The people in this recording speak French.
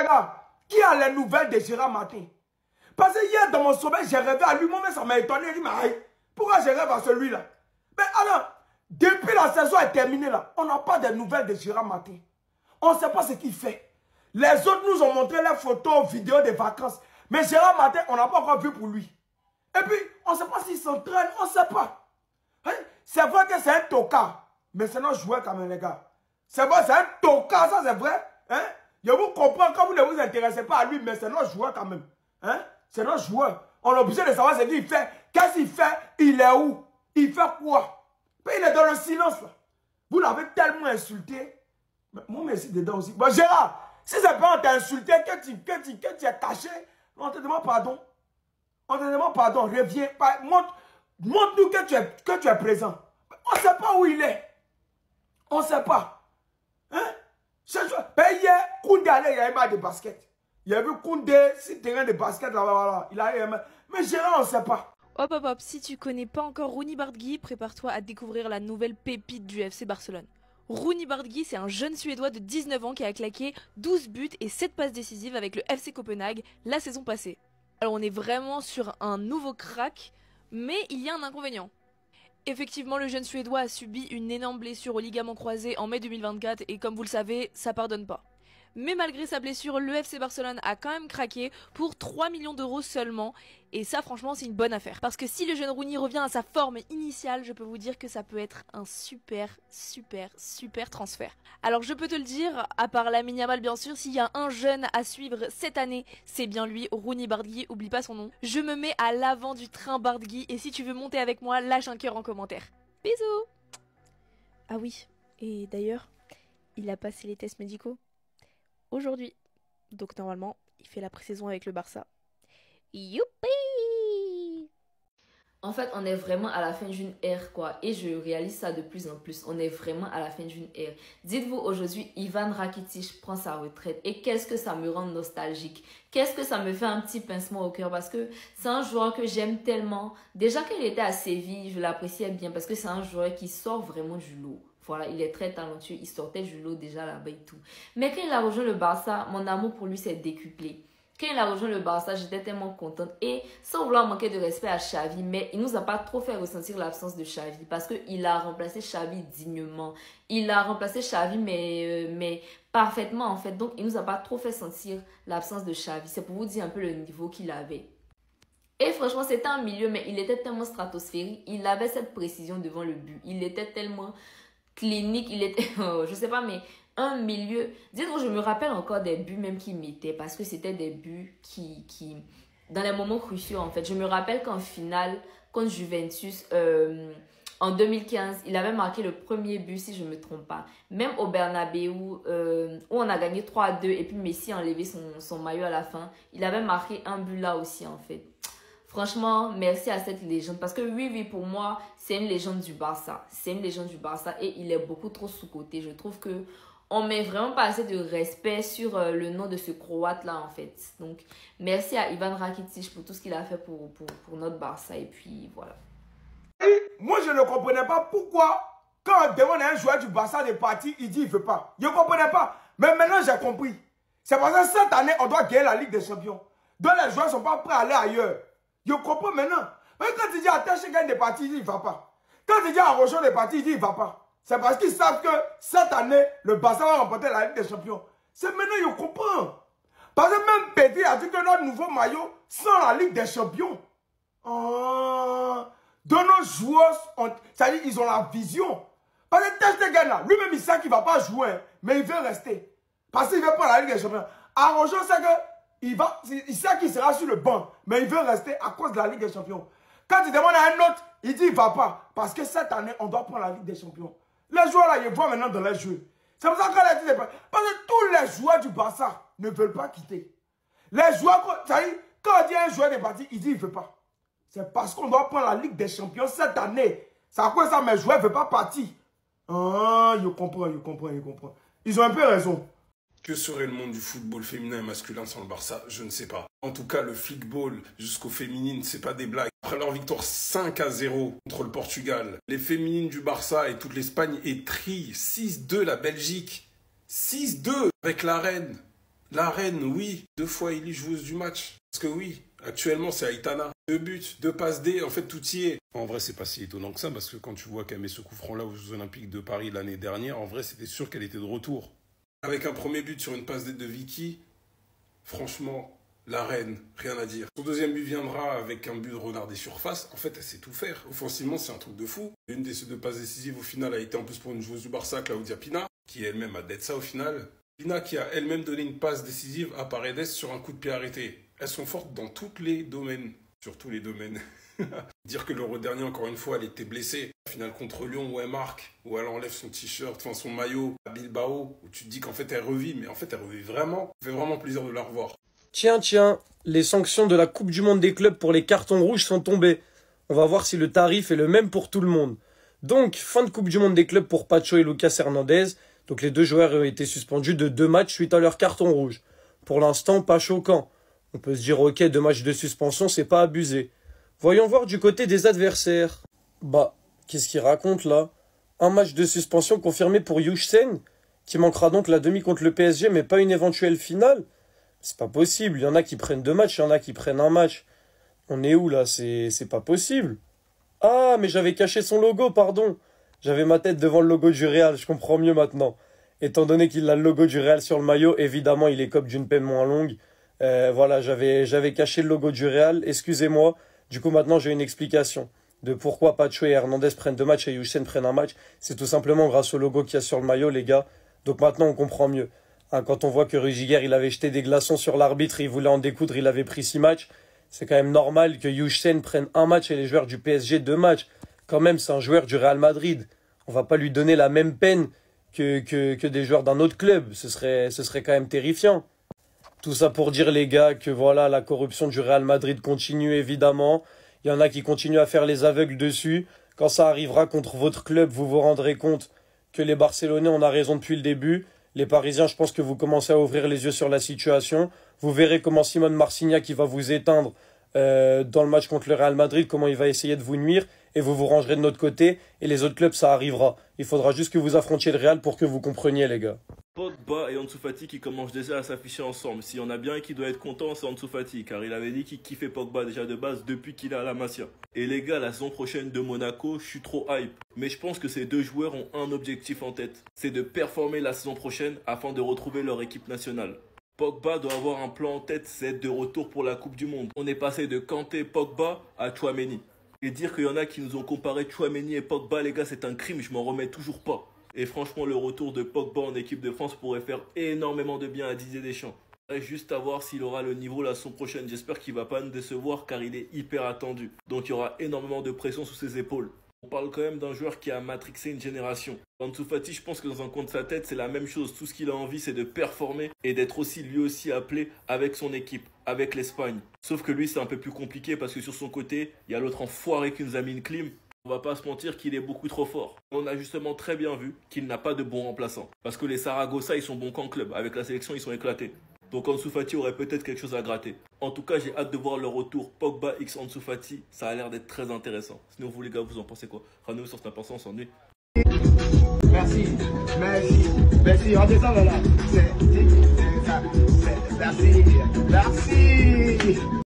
les gars, qui a les nouvelles de Gérard Martin? Parce que hier, dans mon sommeil, j'ai rêvé à lui. Moi-même, ça m'a étonné. Il dit, mais pourquoi je rêve à celui-là? Mais alors, depuis la saison est terminée, là, on n'a pas de nouvelles de Gérard Martin. On ne sait pas ce qu'il fait. Les autres nous ont montré les photos, vidéos des vacances. Mais Gérard Martin, on n'a pas encore vu pour lui. Et puis, on ne sait pas s'il s'entraîne, on ne sait pas. Hein? C'est vrai que c'est un tocard. Mais c'est notre joueur quand même, les gars. C'est vrai, c'est un tocard, ça c'est vrai. Hein? Je vous comprends quand vous ne vous intéressez pas à lui, mais c'est notre joueur quand même. Hein? C'est notre joueur. On est obligé de savoir ce qu'il fait. Qu'est-ce qu'il fait? Il est où? Il fait quoi? Mais il est dans le silence. Là. Vous l'avez tellement insulté. Mais moi, merci dedans aussi. Bon, Gérard, si c'est pas on t'a insulté, que tu es caché, on te demande pardon. On te demande pardon. Reviens. Montre-nous que tu es présent. On ne sait pas où il est. On ne sait pas. Hein? Hier, Koundé allait, il y avait pas de basket. Il y a vu Koundé, si terrain de basket là-bas, voilà. Il a eu. Mais Gérard, on ne sait pas. Hop hop hop, si tu connais pas encore Rooney Bargui, prépare-toi à découvrir la nouvelle pépite du FC Barcelone. Rooney Bargui, c'est un jeune Suédois de 19 ans qui a claqué 12 buts et 7 passes décisives avec le FC Copenhague la saison passée. Alors on est vraiment sur un nouveau crack, mais il y a un inconvénient. Effectivement, le jeune Suédois a subi une énorme blessure au ligament croisé en mai 2024 et comme vous le savez, ça pardonne pas. Mais malgré sa blessure, le FC Barcelone a quand même craqué pour 3 millions d'euros seulement. Et ça, franchement, c'est une bonne affaire. Parce que si le jeune Rooney revient à sa forme initiale, je peux vous dire que ça peut être un super transfert. Alors je peux te le dire, à part Lamine Yamal bien sûr, s'il y a un jeune à suivre cette année, c'est bien lui, Rooney Bargui, oublie pas son nom. Je me mets à l'avant du train Bargui et si tu veux monter avec moi, lâche un cœur en commentaire. Bisous. Ah oui, et d'ailleurs, il a passé les tests médicaux aujourd'hui. Donc normalement, il fait la pré-saison avec le Barça. Youpi! En fait, on est vraiment à la fin d'une ère, quoi. Et je réalise ça de plus en plus. On est vraiment à la fin d'une ère. Dites-vous, aujourd'hui, Ivan Rakitic prend sa retraite. Et qu'est-ce que ça me rend nostalgique? Qu'est-ce que ça me fait un petit pincement au cœur? Parce que c'est un joueur que j'aime tellement. Déjà qu'il était à Séville, je l'appréciais bien. Parce que c'est un joueur qui sort vraiment du lot. Voilà, il est très talentueux. Il sortait du lot déjà là-bas et tout. Mais quand il a rejoint le Barça, mon amour pour lui s'est décuplé. Quand il a rejoint le Barça, j'étais tellement contente. Et sans vouloir manquer de respect à Xavi, mais il nous a pas trop fait ressentir l'absence de Xavi. Parce qu'il a remplacé Xavi dignement. Il a remplacé Xavi, mais parfaitement en fait. Donc, il nous a pas trop fait sentir l'absence de Xavi. C'est pour vous dire un peu le niveau qu'il avait. Et franchement, c'était un milieu, mais il était tellement stratosphérique. Il avait cette précision devant le but. Il était tellement clinique. Il était, je sais pas, mais un milieu. Dites-moi, je me rappelle encore des buts même qu'il mettait parce que c'était des buts qui dans les moments cruciaux en fait. Je me rappelle qu'en finale contre Juventus en 2015, il avait marqué le premier but si je ne me trompe pas. Même au Bernabeu où on a gagné 3-2 et puis Messi a enlevé son maillot à la fin. Il avait marqué un but là aussi en fait. Franchement, merci à cette légende. Parce que oui, pour moi, c'est une légende du Barça. C'est une légende du Barça et il est beaucoup trop sous-coté. Je trouve que on met vraiment pas assez de respect sur le nom de ce Croate-là, en fait. Donc, merci à Ivan Rakitic pour tout ce qu'il a fait pour notre Barça. Et puis, voilà. Moi, je ne comprenais pas pourquoi, quand on demande à un joueur du Barça de partir, il dit il ne veut pas. Je ne comprenais pas. Mais maintenant, j'ai compris. C'est parce que cette année, on doit gagner la Ligue des Champions. Donc, les joueurs ne sont pas prêts à aller ailleurs. Je comprends maintenant. Mais quand tu dis à Tesh gagne des parties, il dit il ne va pas. Quand tu dis à Rochon des parties, il dit il ne va pas. C'est parce qu'ils savent que cette année, le Barça va remporter la Ligue des Champions. C'est maintenant, je comprends. Parce que même Petit a dit que notre nouveau maillot sans la Ligue des Champions. Oh. De nos joueurs, c'est-à-dire ils ont la vision. Parce que Tesh gagne là, lui-même il sait qu'il ne va pas jouer, mais il veut rester. Parce qu'il veut pas la Ligue des Champions. À Rochon, c'est que il sait qu'il sera sur le banc, mais il veut rester à cause de la Ligue des Champions. Quand tu demandes à un autre, il dit il ne va pas. Parce que cette année, on doit prendre la Ligue des Champions. Les joueurs là, ils voient maintenant dans les jeux. C'est pour ça qu'on a dit parce que tous les joueurs du Barça ne veulent pas quitter. Les joueurs, ça y est, quand on dit un joueur est parti, il dit il ne veut pas. C'est parce qu'on doit prendre la Ligue des Champions cette année. C'est à quoi ça, mes joueurs ne veulent pas partir. Ah, je comprends. Ils ont un peu raison. Que serait le monde du football féminin et masculin sans le Barça? Je ne sais pas. En tout cas, le flickball jusqu'aux féminines, c'est pas des blagues. Après leur victoire 5-0 contre le Portugal, les féminines du Barça et toute l'Espagne étrillent 6-2 la Belgique. 6-2 avec la reine. La reine, oui, 2 fois élue joueuse du match. Parce que oui, actuellement c'est Aitana. 2 buts, 2 passes D, en fait tout y est. En vrai c'est pas si étonnant que ça, parce que quand tu vois qu'elle met ce coup franc là aux Jeux Olympiques de Paris l'année dernière, en vrai c'était sûr qu'elle était de retour. Avec un premier but sur une passe D de Vicky, franchement, la reine, rien à dire. Son deuxième but viendra avec un but de renard des surfaces. En fait, elle sait tout faire. Offensivement, c'est un truc de fou. Une des deux passes décisives, au final, a été en plus pour une joueuse du Barça, Claudia Pina, qui elle-même a d'être ça au final. Pina qui a elle-même donné une passe décisive à Paredes sur un coup de pied arrêté. Elles sont fortes dans tous les domaines. Sur tous les domaines. Dire que l'Euro dernier, encore une fois, elle était blessée. Au final, contre Lyon, où elle marque, où elle enlève son t-shirt, enfin son maillot à Bilbao, où tu te dis qu'en fait, elle revit. Mais en fait, elle revit vraiment. Ça fait vraiment plaisir de la revoir. Tiens, les sanctions de la Coupe du Monde des clubs pour les cartons rouges sont tombées. On va voir si le tarif est le même pour tout le monde. Donc, fin de Coupe du Monde des clubs pour Pacho et Lucas Hernandez. Donc les 2 joueurs ont été suspendus de 2 matchs suite à leur carton rouge. Pour l'instant, pas choquant. On peut se dire, ok, 2 matchs de suspension, c'est pas abusé. Voyons voir du côté des adversaires. Bah, qu'est-ce qu'il raconte là? Un match de suspension confirmé pour Yushsen, qui manquera donc la demi contre le PSG, mais pas une éventuelle finale. C'est pas possible, il y en a qui prennent 2 matchs, il y en a qui prennent 1 match. On est où là? C'est pas possible. Ah, mais j'avais caché son logo, pardon. J'avais ma tête devant le logo du Real, je comprends mieux maintenant. Étant donné qu'il a le logo du Real sur le maillot, évidemment il écope d'une peine moins longue. Voilà, j'avais caché le logo du Real, excusez-moi. Du coup maintenant j'ai une explication de pourquoi Pacho et Hernandez prennent 2 matchs et Yushsen prennent 1 match. C'est tout simplement grâce au logo qu'il y a sur le maillot, les gars. Donc maintenant on comprend mieux. Quand on voit que Rudiger, il avait jeté des glaçons sur l'arbitre, il voulait en découdre, il avait pris 6 matchs. C'est quand même normal que Yushsen prenne 1 match et les joueurs du PSG 2 matchs. Quand même, c'est un joueur du Real Madrid. On va pas lui donner la même peine que des joueurs d'un autre club. Ce serait quand même terrifiant. Tout ça pour dire, les gars, que voilà, la corruption du Real Madrid continue, évidemment. Il y en a qui continuent à faire les aveugles dessus. Quand ça arrivera contre votre club, vous vous rendrez compte que les Barcelonais, on a raison depuis le début. Les Parisiens, je pense que vous commencez à ouvrir les yeux sur la situation. Vous verrez comment Simone Marcignac qui va vous éteindre dans le match contre le Real Madrid, comment il va essayer de vous nuire. Et vous vous rangerez de notre côté. Et les autres clubs, ça arrivera. Il faudra juste que vous affrontiez le Real pour que vous compreniez, les gars. Pogba et Ansu Fati qui commencent déjà à s'afficher ensemble. S'il y en a bien qui doit être content, c'est Ansu Fati, car il avait dit qu'il kiffait Pogba déjà de base depuis qu'il est à la Masia. Et les gars, la saison prochaine de Monaco, je suis trop hype. Mais je pense que ces 2 joueurs ont un objectif en tête. C'est de performer la saison prochaine afin de retrouver leur équipe nationale. Pogba doit avoir un plan en tête, c'est être de retour pour la Coupe du Monde. On est passé de Kanté, Pogba à Tchouaméni. Et dire qu'il y en a qui nous ont comparé Tchouaméni et Pogba, les gars, c'est un crime, je m'en remets toujours pas. Et franchement, le retour de Pogba en équipe de France pourrait faire énormément de bien à Didier Deschamps. Reste juste à voir s'il aura le niveau la saison prochaine. J'espère qu'il va pas nous décevoir car il est hyper attendu. Donc il y aura énormément de pression sous ses épaules. On parle quand même d'un joueur qui a matrixé une génération. Ansu Fati, je pense que dans un coin de sa tête, c'est la même chose. Tout ce qu'il a envie, c'est de performer et d'être aussi lui aussi appelé avec son équipe, avec l'Espagne. Sauf que lui, c'est un peu plus compliqué parce que sur son côté, il y a l'autre enfoiré qui nous a mis une clim. On va pas se mentir qu'il est beaucoup trop fort. On a justement très bien vu qu'il n'a pas de bons remplaçants. Parce que les Saragossa, ils sont bons qu'en club. Avec la sélection, ils sont éclatés. Donc Ansu Fati aurait peut-être quelque chose à gratter. En tout cas, j'ai hâte de voir le retour Pogba x Ansu Fati. Ça a l'air d'être très intéressant. Sinon, vous les gars, vous en pensez quoi? Rendez-vous sur Snap, on s'ennuie. Merci, redescends là. Merci.